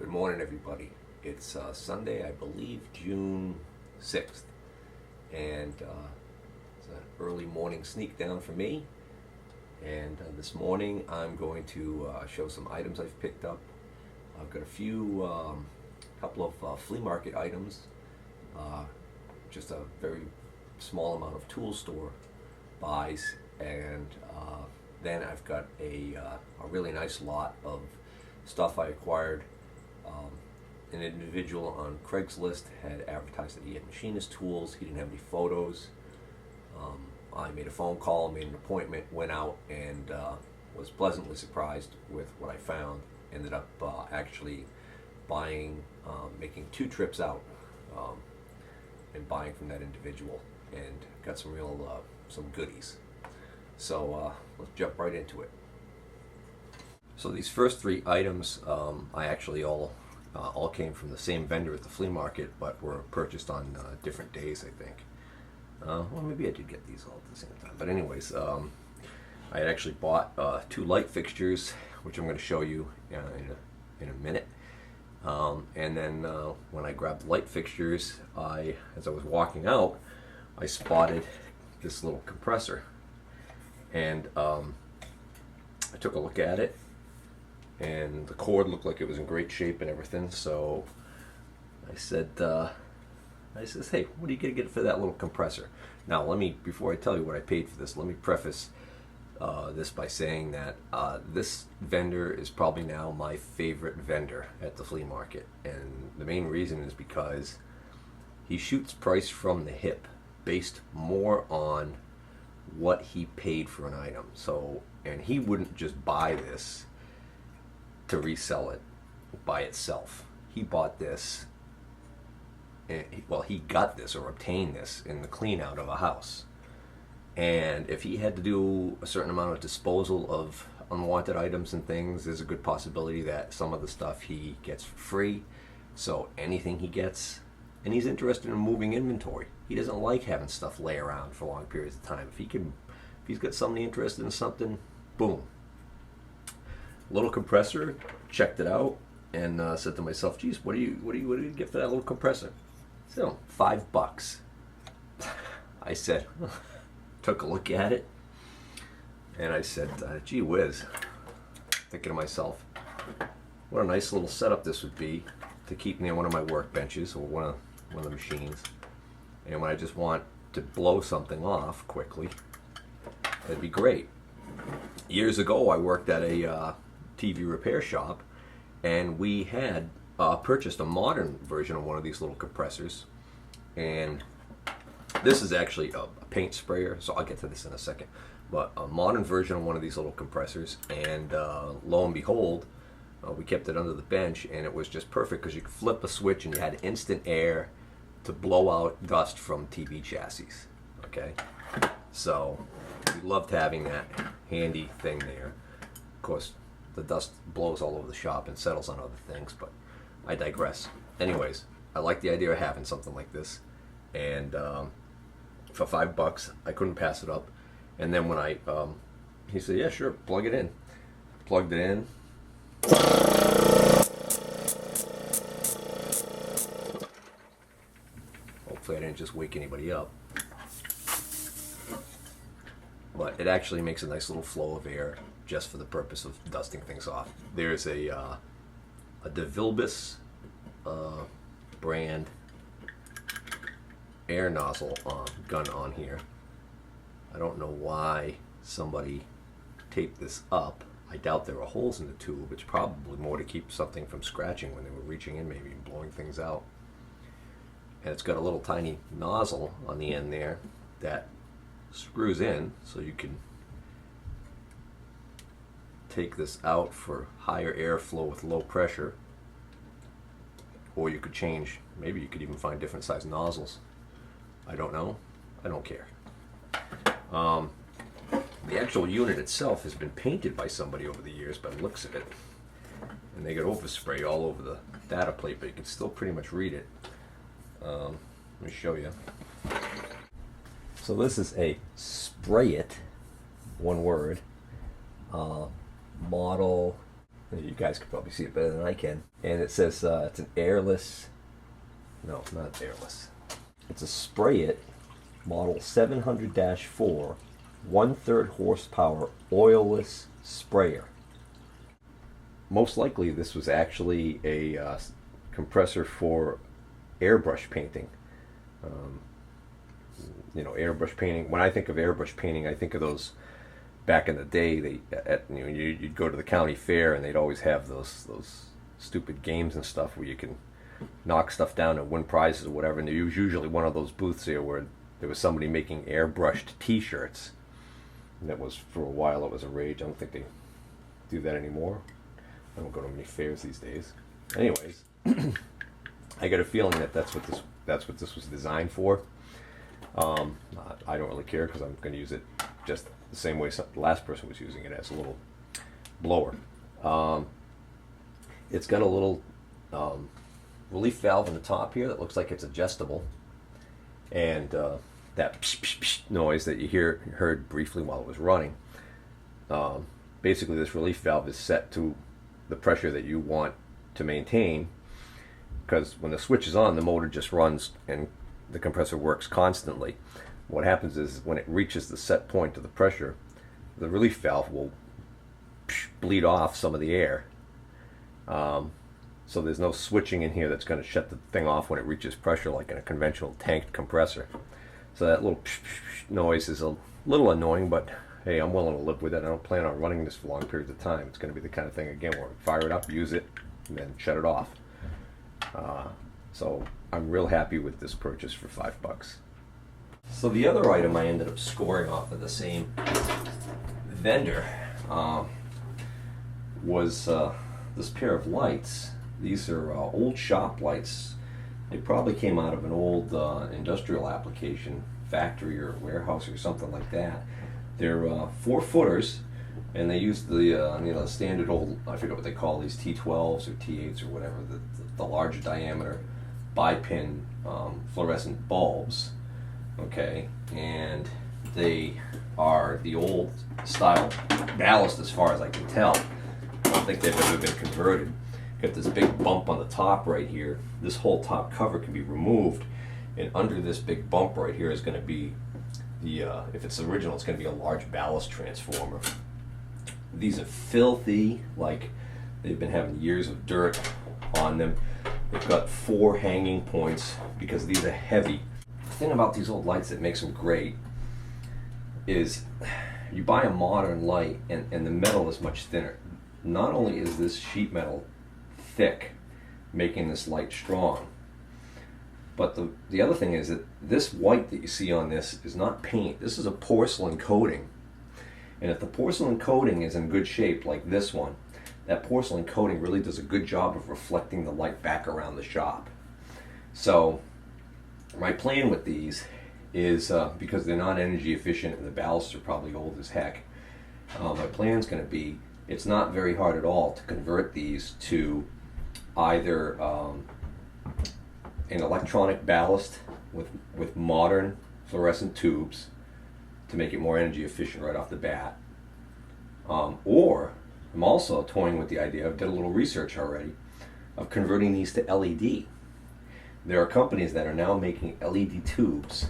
Good morning, everybody. It's Sunday, I believe, June 6th, and it's an early morning sneak down for me. And this morning I'm going to show some items I've picked up. I've got a few, couple of flea market items, just a very small amount of tool store buys, and then I've got a really nice lot of stuff I acquired. An individual on Craigslist had advertised that he had Machinist tools. He didn't have any photos. I made a phone call, made an appointment, went out, and was pleasantly surprised with what I found. Ended up actually buying, making 2 trips out and buying from that individual, and got some real some goodies. So let's jump right into it. So these first 3 items, I actually all came from the same vendor at the flea market, but were purchased on different days, I think. Well, maybe I did get these all at the same time. But anyways, I had actually bought 2 light fixtures, which I'm going to show you in a minute. And then when I grabbed the light fixtures, as I was walking out, I spotted this little compressor. And I took a look at it, and the cord looked like it was in great shape and everything. So I said, hey, what are you gonna get for that little compressor? Now, before I tell you what I paid for this, let me preface this by saying that this vendor is probably now my favorite vendor at the flea market, and the main reason is because he shoots price from the hip, based more on what he paid for an item. So, and he wouldn't just buy this to resell it by itself. He bought this, he got this or obtained this in the clean out of a house. And if he had to do a certain amount of disposal of unwanted items and things, there's a good possibility that some of the stuff he gets for free. So anything he gets, and he's interested in moving inventory. He doesn't like having stuff lay around for long periods of time. If he's got somebody interested in something, boom. Little compressor, checked it out, and said to myself, geez, what do you get for that little compressor? So, $5. I said, took a look at it, and I said, gee whiz, thinking to myself, what a nice little setup this would be to keep near one of my workbenches or one of the machines. And when I just want to blow something off quickly, that'd be great. Years ago, I worked at a TV repair shop, and we had purchased a modern version of one of these little compressors. And this is actually a paint sprayer, so I'll get to this in a second. But a modern version of one of these little compressors, and lo and behold, we kept it under the bench, and it was just perfect because you could flip a switch and you had instant air to blow out dust from TV chassis. Okay, so we loved having that handy thing there. Of course, the dust blows all over the shop and settles on other things, but I digress. Anyways, I like the idea of having something like this, and for $5, I couldn't pass it up. And then when he said, yeah, sure, plug it in. Plugged it in. Hopefully I didn't just wake anybody up. But it actually makes a nice little flow of air just for the purpose of dusting things off. There's a DeVilbiss brand air nozzle gun on here. I don't know why somebody taped this up. I doubt there are holes in the tube. It's probably more to keep something from scratching when they were reaching in, maybe, and blowing things out. And it's got a little tiny nozzle on the end there that screws in, so you can take this out for higher airflow with low pressure, or you could change, maybe you could even find different size nozzles. I don't know. I don't care. The actual unit itself has been painted by somebody over the years by the looks of it, and they got overspray all over the data plate, but you can still pretty much read it. Let me show you. So this is a Spray It, one word, model You guys could probably see it better than I can. And it says it's an airless, no, not airless. It's a Spray It model 700-4, 1/3 horsepower oilless sprayer. Most likely this was actually a compressor for airbrush painting. You know, airbrush painting. When I think of airbrush painting, I think of those back in the day. You'd go to the county fair and they'd always have those stupid games and stuff where you can knock stuff down and win prizes or whatever. And there was usually one of those booths here where there was somebody making airbrushed T-shirts. And that was, for a while, it was a rage. I don't think they do that anymore. I don't go to many fairs these days. Anyways, I got a feeling that that's what this was designed for. I don't really care because I'm going to use it just the same way the last person was using it, as a little blower. It's got a little relief valve in the top here that looks like it's adjustable, and that psh, psh, psh noise that you heard briefly while it was running. Basically, this relief valve is set to the pressure that you want to maintain, because when the switch is on, the motor just runs and the compressor works constantly. What happens is when it reaches the set point of the pressure, the relief valve will bleed off some of the air. So there's no switching in here that's going to shut the thing off when it reaches pressure like in a conventional tanked compressor. So that little noise is a little annoying, but hey, I'm willing to live with it. I don't plan on running this for long periods of time. It's going to be the kind of thing, again, where I fire it up, use it, and then shut it off. So I'm real happy with this purchase for $5. So the other item I ended up scoring off of the same vendor was this pair of lights. These are old shop lights. They probably came out of an old industrial application factory or warehouse or something like that. They're 4-footers, and they use the standard old, I forget what they call these, T12s or T8s or whatever, the larger diameter bipin fluorescent bulbs. Okay, and they are the old style ballast as far as I can tell. I don't think they've ever been converted. Got this big bump on the top right here. This whole top cover can be removed, and under this big bump right here is going to be the, if it's original, it's going to be a large ballast transformer. These are filthy, like they've been having years of dirt on them. They've got 4 hanging points because these are heavy. The thing about these old lights that makes them great is you buy a modern light and the metal is much thinner. Not only is this sheet metal thick, making this light strong, but the other thing is that this white that you see on this is not paint. This is a porcelain coating. And if the porcelain coating is in good shape like this one, that porcelain coating really does a good job of reflecting the light back around the shop. So my plan with these is, because they're not energy efficient and the ballasts are probably old as heck, my plan is going to be, it's not very hard at all to convert these to either an electronic ballast with modern fluorescent tubes to make it more energy efficient right off the bat, or I'm also toying with the idea, I've done a little research already, of converting these to LED. There are companies that are now making LED tubes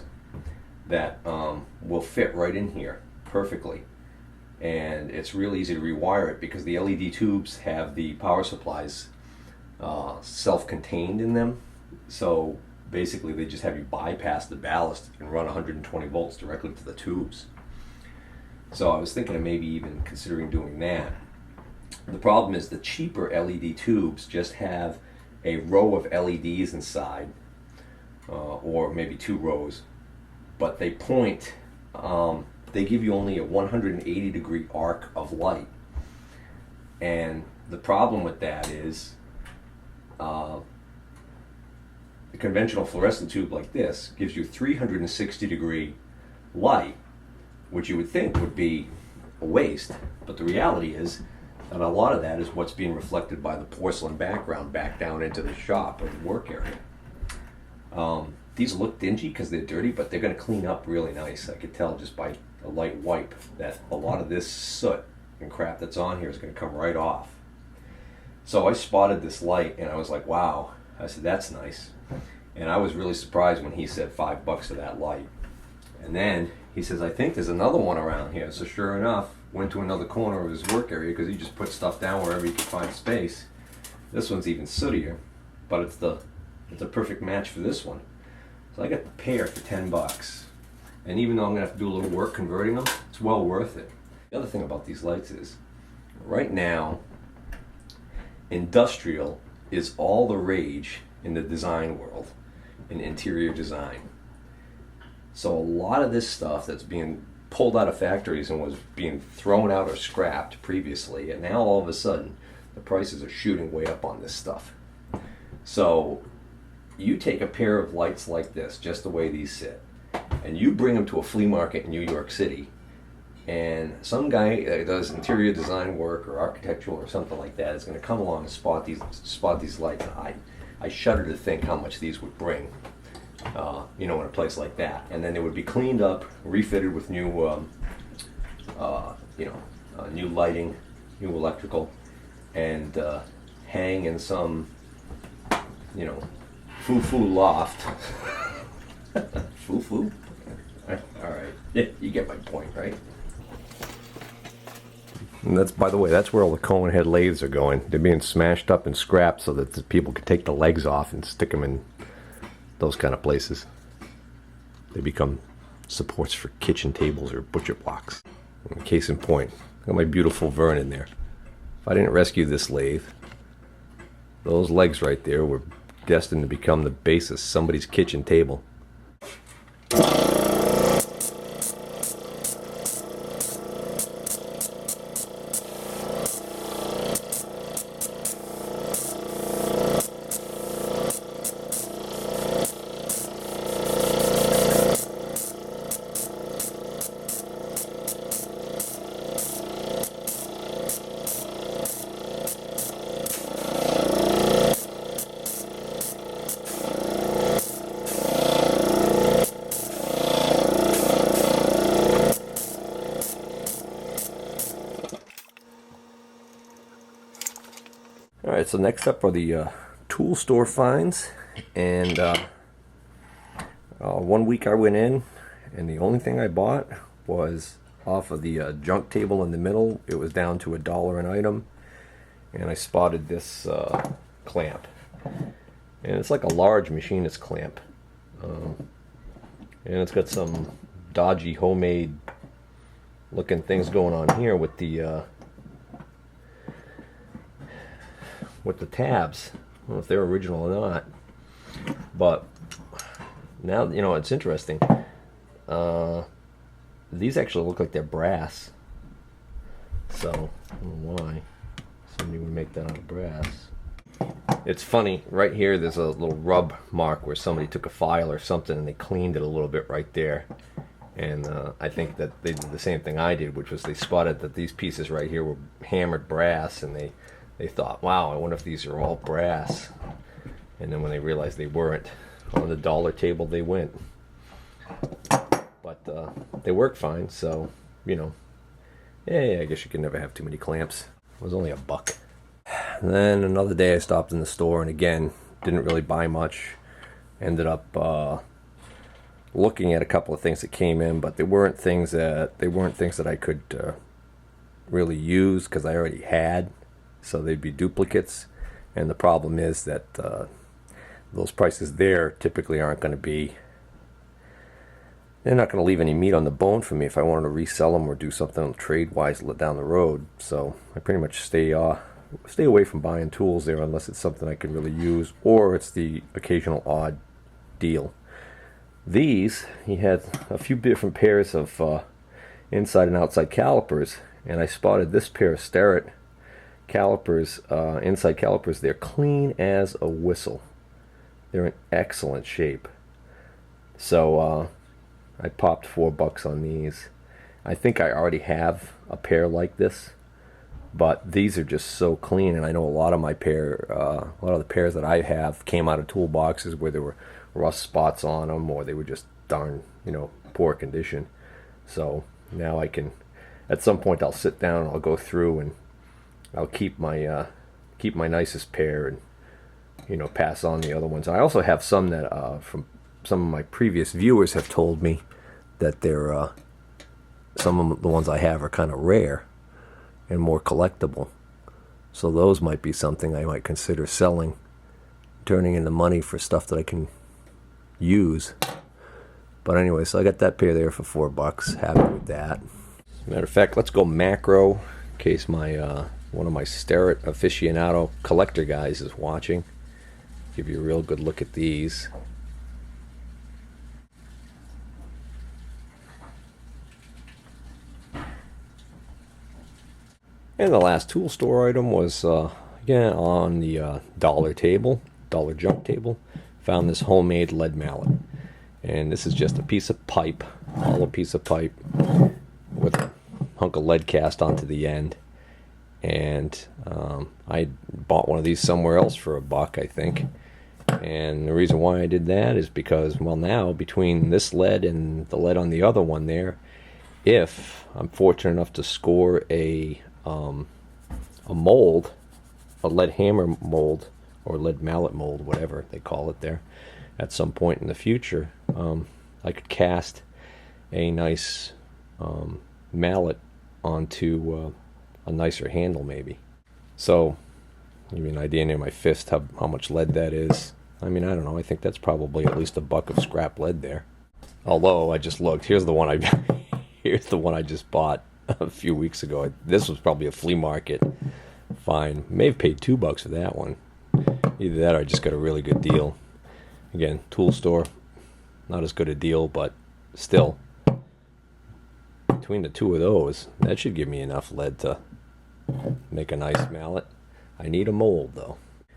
that will fit right in here perfectly. And it's real easy to rewire it because the LED tubes have the power supplies self-contained in them. So basically they just have you bypass the ballast and run 120 volts directly to the tubes. So I was thinking of maybe even considering doing that. The problem is the cheaper LED tubes just have a row of LEDs inside, or maybe 2 rows, but they point, they give you only a 180 degree arc of light. And the problem with that is the conventional fluorescent tube like this gives you 360 degree light, which you would think would be a waste, but the reality is that a lot of that is what's being reflected by the porcelain background back down into the shop or the work area. These look dingy because they're dirty, but they're going to clean up really nice. I could tell just by a light wipe that a lot of this soot and crap that's on here is going to come right off. So I spotted this light and I was like, wow. I said, that's nice. And I was really surprised when he said $5 for that light. And then he says, I think there's another one around here. So sure enough, went to another corner of his work area because he just put stuff down wherever he could find space. This one's even sootier, but it's a perfect match for this one. So I got the pair for $10. And even though I'm gonna have to do a little work converting them, it's well worth it. The other thing about these lights is, right now, industrial is all the rage in the design world, in interior design. So a lot of this stuff that's being pulled out of factories and was being thrown out or scrapped previously, and now all of a sudden the prices are shooting way up on this stuff. So you take a pair of lights like this, just the way these sit, and you bring them to a flea market in New York City, and some guy that does interior design work or architectural or something like that is going to come along and spot these lights. I shudder to think how much these would bring, in a place like that. And then they would be cleaned up, refitted with new, new lighting, new electrical, and hang in some, foo-foo loft. Foo-foo? All right, yeah, you get my point, right? And that's, by the way, that's where all the cone head lathes are going. They're being smashed up and scrapped so that the people can take the legs off and stick them in those kind of places. They become supports for kitchen tables or butcher blocks. And case in point, I got my beautiful Vernon there. If I didn't rescue this lathe, those legs right there were destined to become the base of somebody's kitchen table. Alright, so next up are the tool store finds, and 1 week I went in and the only thing I bought was off of the junk table in the middle. It was down to $1 an item, and I spotted this clamp, and it's like a large machinist clamp, and it's got some dodgy homemade looking things going on here with the tabs. I don't know if they're original or not, but now it's interesting. These actually look like they're brass, so I don't know why somebody would make that out of brass. It's funny, right here there's a little rub mark where somebody took a file or something and they cleaned it a little bit right there, and I think that they did the same thing I did, which was they spotted that these pieces right here were hammered brass, and they thought, wow, I wonder if these are all brass. And then when they realized they weren't, on the dollar table they went. But they work fine, so, yeah, I guess you can never have too many clamps. It was only $1. And then another day I stopped in the store, and again, didn't really buy much. Ended up looking at a couple of things that came in, but they weren't things that I could really use because I already had. So they'd be duplicates, and the problem is that those prices there typically aren't going to be, they're not going to leave any meat on the bone for me if I wanted to resell them or do something trade-wise down the road. So I pretty much stay away from buying tools there unless it's something I can really use, or it's the occasional odd deal. These, he had a few different pairs of inside and outside calipers, and I spotted this pair of Starrett calipers, inside calipers. They're clean as a whistle. They're in excellent shape. So I popped $4 on these. I think I already have a pair like this, but these are just so clean, and I know a lot of the pairs that I have came out of toolboxes where there were rust spots on them, or they were just darn, poor condition. So now I can, at some point I'll sit down and I'll go through and I'll keep my keep my nicest pair and, you know, pass on the other ones. I also have some that from some of my previous viewers have told me that they're some of the ones I have are kind of rare and more collectible. So those might be something I might consider selling, turning into money for stuff that I can use. But anyway, so I got that pair there for $4. Happy with that. As a matter of fact, let's go macro in case my one of my Starrett aficionado collector guys is watching. Give you a real good look at these. And the last tool store item was, again, on the dollar junk table. Found this homemade lead mallet. And this is just a piece of pipe, hollow piece of pipe with a hunk of lead cast onto the end. And I bought one of these somewhere else for $1, I think. And the reason why I did that is because, well, now between this lead and the lead on the other one there, if I'm fortunate enough to score a mold, a lead hammer mold or lead mallet mold, whatever they call it there, at some point in the future, I could cast a nice mallet onto a nicer handle maybe. So give you an idea near my fist how much lead that is. I mean, I don't know, I think that's probably at least $1 of scrap lead there. Although I just looked, here's the one I just bought a few weeks ago. This was probably a flea market find. May have paid $2 for that one. Either that or I just got a really good deal. Again, tool store, not as good a deal, but still, between the two of those, that should give me enough lead to make a nice mallet. I need a mold though.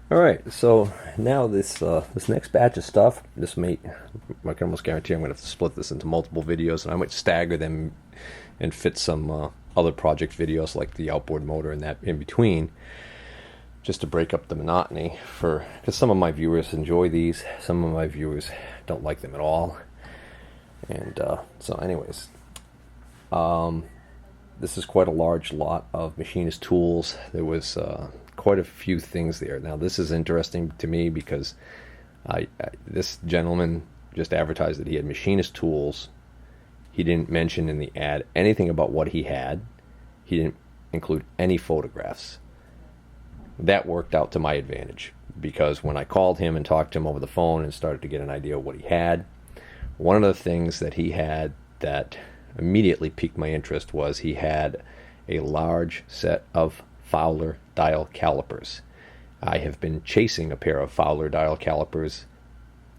Alright, so now this next batch of stuff, I can almost guarantee I'm going to have to split this into multiple videos, and I might stagger them and fit some other project videos like the outboard motor and that in between, just to break up the monotony, because some of my viewers enjoy these, some of my viewers don't like them at all. And so anyways, this is quite a large lot of Machinist tools. There was quite a few things there. Now this is interesting to me because this gentleman just advertised that he had Machinist tools. He didn't mention in the ad anything about what he had. He didn't include any photographs. That worked out to my advantage, because when I called him and talked to him over the phone and started to get an idea of what he had, one of the things that he had that immediately piqued my interest was he had a large set of Fowler dial calipers. I have been chasing a pair of Fowler dial calipers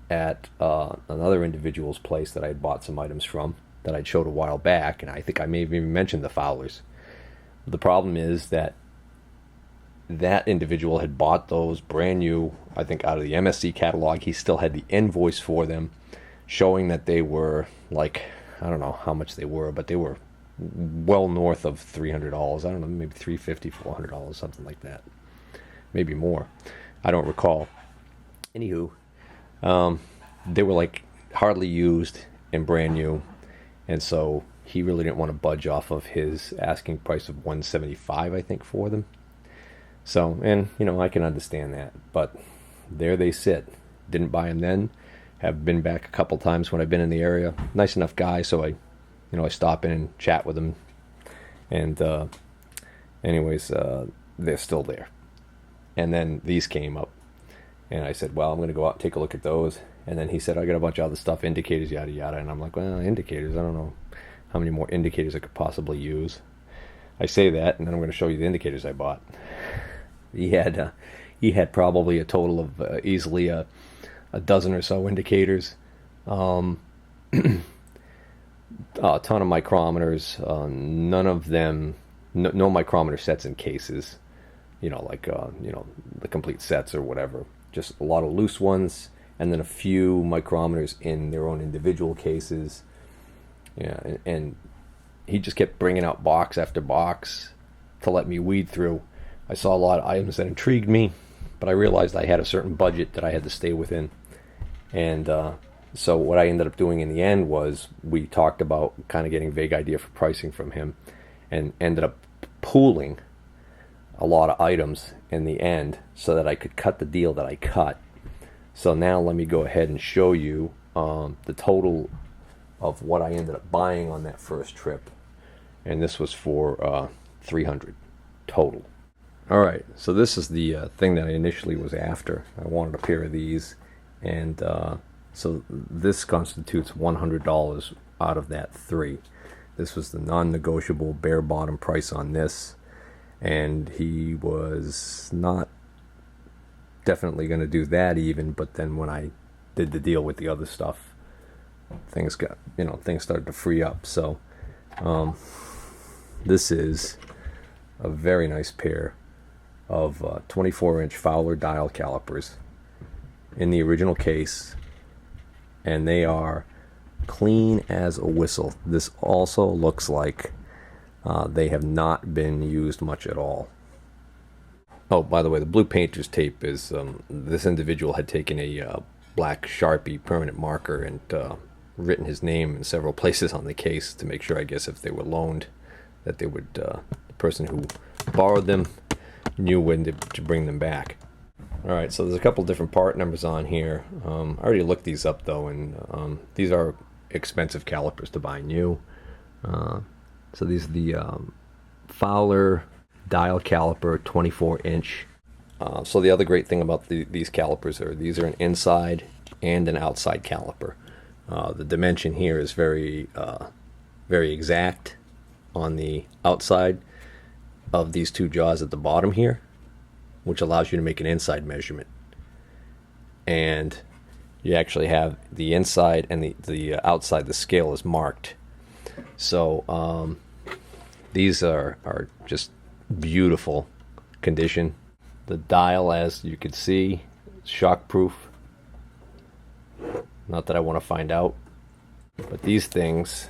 at another individual's place that I had bought some items from that I'd showed a while back, and I think I may have even mentioned the Fowlers. The problem is that individual had bought those brand new, I think out of the MSC catalog. He still had the invoice for them, showing that they were like, I don't know how much they were, but they were well north of $300. I don't know, maybe $350, $400, something like that. Maybe more. I don't recall. Anywho, they were like hardly used and brand new, and so he really didn't want to budge off of his asking price of $175, I think, for them. So, and you know, I can understand that, but there they sit. Didn't buy them then. Have been back a couple times when I've been in the area. Nice enough guy, so I stop in and chat with him. And anyways, they're still there. And then these came up, and I said, well, I'm going to go out and take a look at those. And then he said, I got a bunch of other stuff, indicators, yada yada. And I'm like, well, indicators, I don't know how many more indicators I could possibly use. I say that, and then I'm going to show you the indicators I bought. He had probably a total of easily a dozen or so indicators, a ton of micrometers, none of them, no micrometer sets in cases, the complete sets or whatever, just a lot of loose ones, and then a few micrometers in their own individual cases. Yeah, and he just kept bringing out box after box to let me weed through. I saw a lot of items that intrigued me, but I realized I had a certain budget that I had to stay within. And so what I ended up doing in the end was we talked about kind of getting a vague idea for pricing from him, and ended up pooling a lot of items in the end so that I could cut the deal that I cut. So now let me go ahead and show you the total of what I ended up buying on that first trip. And this was for $300 total. Alright, so this is the thing that I initially was after. I wanted a pair of these, and so this constitutes $100 out of that three. This was the non-negotiable bare bottom price on this, and he was not definitely going to do that even, but then when I did the deal with the other stuff, things started to free up. So this is a very nice pair of 24-inch Fowler dial calipers in the original case, and they are clean as a whistle. This also looks like they have not been used much at all. Oh, by the way, the blue painter's tape is this individual had taken a black Sharpie permanent marker and written his name in several places on the case to make sure, I guess, if they were loaned, that they would the person who borrowed them knew when to bring them back. Alright, so there's a couple different part numbers on here. I already looked these up though, and these are expensive calipers to buy new. So these are the Fowler dial caliper 24-inch. So the other great thing about these calipers are these are an inside and an outside caliper. The dimension here is very exact on the outside of these two jaws at the bottom here, which allows you to make an inside measurement. And you actually have the inside and the outside, the scale is marked. So these are just beautiful condition. The dial, as you can see, shockproof. Not that I want to find out, but these things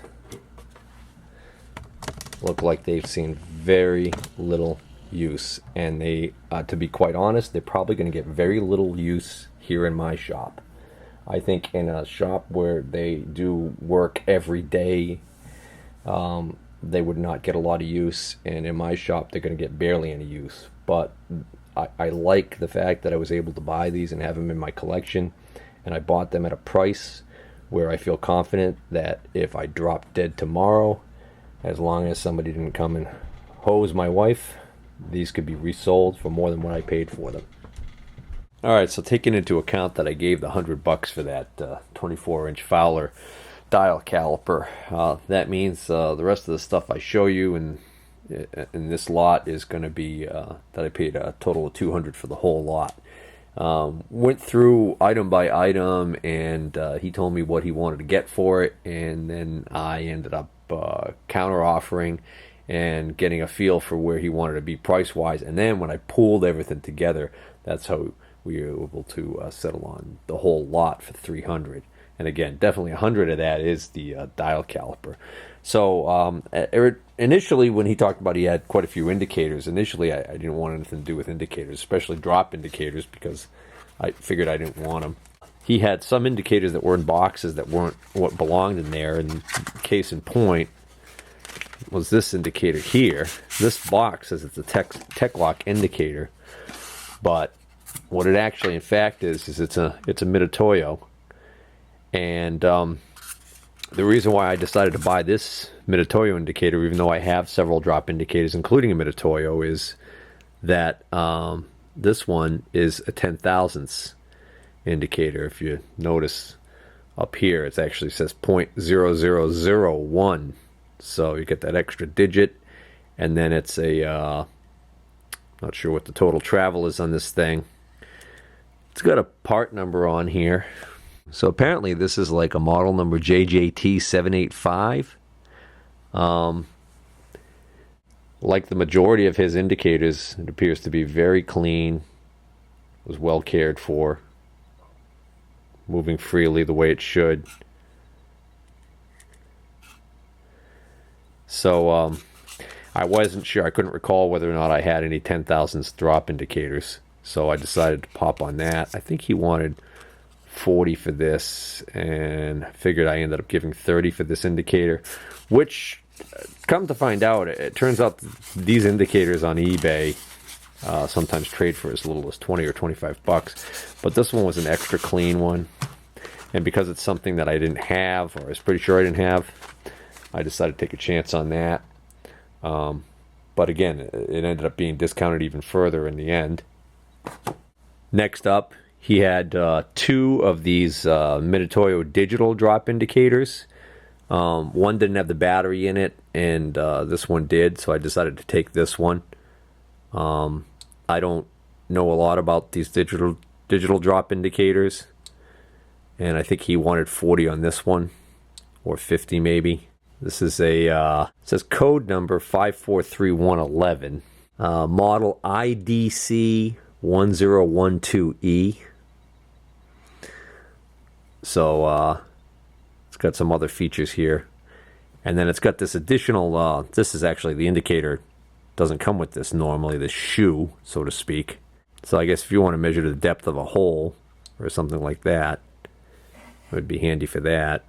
look like they've seen very little use, and they, to be quite honest, they're probably going to get very little use here in my shop. I think in a shop where they do work every day, they would not get a lot of use, and in my shop they're going to get barely any use. But I like the fact that I was able to buy these and have them in my collection, and I bought them at a price where I feel confident that if I drop dead tomorrow, as long as somebody didn't come and hose my wife, these could be resold for more than what I paid for them. Alright, so taking into account that I gave the $100 for that 24-inch Fowler dial caliper, that means the rest of the stuff I show you in this lot is going to be that I paid a total of $200 for the whole lot. Went through item by item, and he told me what he wanted to get for it, and then I ended up counter offering and getting a feel for where he wanted to be price wise, and then when I pulled everything together, that's how we were able to settle on the whole lot for $300. And again, definitely $100 of that is the dial caliper. So initially, when he talked about he had quite a few indicators, initially I didn't want anything to do with indicators, especially drop indicators, because I figured I didn't want them. He had some indicators that were in boxes that weren't what belonged in there, and case in point was this indicator here. This box says it's a tech lock indicator, but what it actually in fact is it's a Mitutoyo. And the reason why I decided to buy this Mitutoyo indicator, even though I have several drop indicators including a Mitutoyo, is that this one is a 10,000ths indicator. If you notice up here, it actually says 0.0001, so you get that extra digit, and then it's a not sure what the total travel is on this thing. It's got a part number on here, so apparently this is like a model number JJT785. Like the majority of his indicators, it appears to be very clean, was well cared for, moving freely the way it should. So I wasn't sure, I couldn't recall whether or not I had any 10,000ths drop indicators, so I decided to pop on that. I think he wanted 40 for this, and figured I ended up giving 30 for this indicator, which, come to find out, it turns out these indicators on eBay sometimes trade for as little as 20 or 25 bucks. But this one was an extra clean one. And because it's something that I didn't have, or I was pretty sure I didn't have, I decided to take a chance on that. But again, it ended up being discounted even further in the end. Next up, he had 2 of these Mitutoyo digital drop indicators. One didn't have the battery in it, and this one did, so I decided to take this one. I don't know a lot about these digital drop indicators, and I think he wanted 40 on this one, or 50 maybe. This is a it says code number 543111, model IDC 1012E. So it's got some other features here, and then it's got this additional. This is actually the indicator. Doesn't come with this normally, the shoe, so to speak. So I guess if you want to measure the depth of a hole or something like that, it would be handy for that.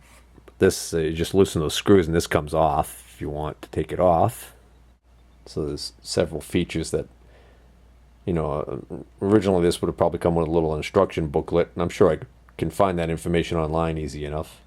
This, you just loosen those screws and this comes off if you want to take it off. So there's several features that, originally this would have probably come with a little instruction booklet, and I'm sure I can find that information online easy enough.